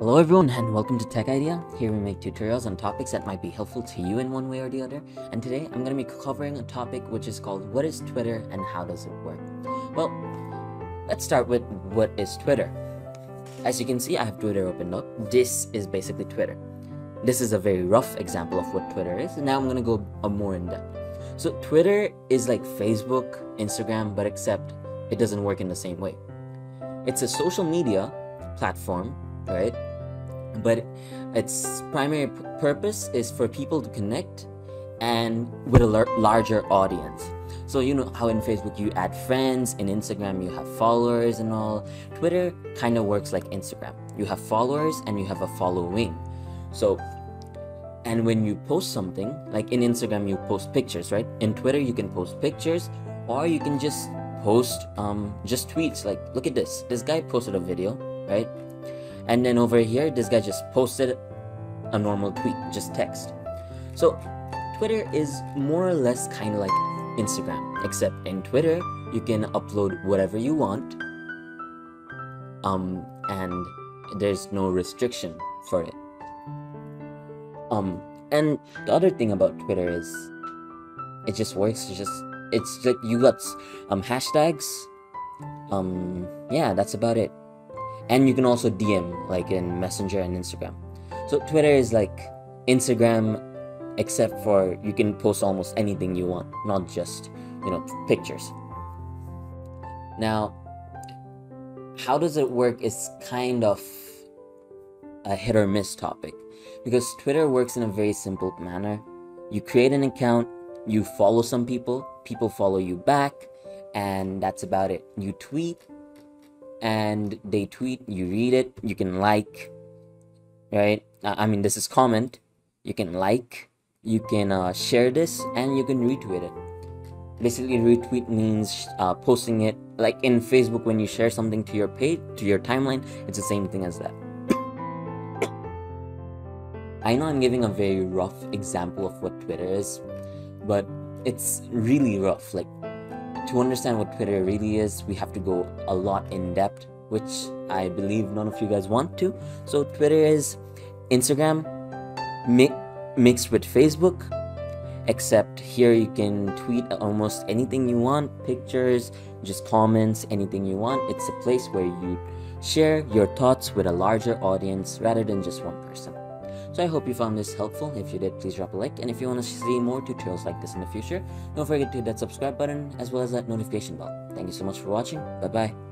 Hello everyone and welcome to Tech Idea. Here we make tutorials on topics that might be helpful to you in one way or the other. And today I'm going to be covering a topic which is called what is Twitter and how does it work? Well, let's start with what is Twitter. As you can see, I have Twitter opened up. This is basically Twitter. This is a very rough example of what Twitter is. And now I'm going to go more in depth. So Twitter is like Facebook, Instagram, but except it doesn't work in the same way. It's a social media platform, right? But its primary purpose is for people to connect and with a larger audience. So you know how in Facebook you add friends, in Instagram you have followers and all. Twitter kind of works like Instagram. You have followers and you have a following. So, and when you post something, like in Instagram you post pictures, right? In Twitter you can post pictures, or you can just post just tweets like, look at this guy posted a video, right? And then over here, this guy just posted a normal tweet, just text. So Twitter is more or less kind of like Instagram, except in Twitter, you can upload whatever you want. And there's no restriction for it. And the other thing about Twitter is it just works. It's like you got hashtags. Yeah, that's about it. And you can also DM like in Messenger and Instagram. So Twitter is like Instagram, except for you can post almost anything you want, not just, pictures. Now, how does it work is kind of a hit or miss topic, because Twitter works in a very simple manner. You create an account, you follow some people, people follow you back, and that's about it. You tweet, and they tweet, you read it, you can like, right? This is comment, you can like, you can share this, and you can retweet it. Basically, retweet means posting it, like in Facebook when you share something to your page, to your timeline, it's the same thing as that. I know I'm giving a very rough example of what Twitter is, but it's really rough. Like, to understand what Twitter really is, we have to go a lot in depth, which I believe none of you guys want to. So Twitter is Instagram mixed with Facebook, except here you can tweet almost anything you want, pictures, just comments, anything you want. It's a place where you share your thoughts with a larger audience rather than just one person. So I hope you found this helpful. If you did, please drop a like. And if you want to see more tutorials like this in the future, don't forget to hit that subscribe button as well as that notification bell. Thank you so much for watching. Bye bye.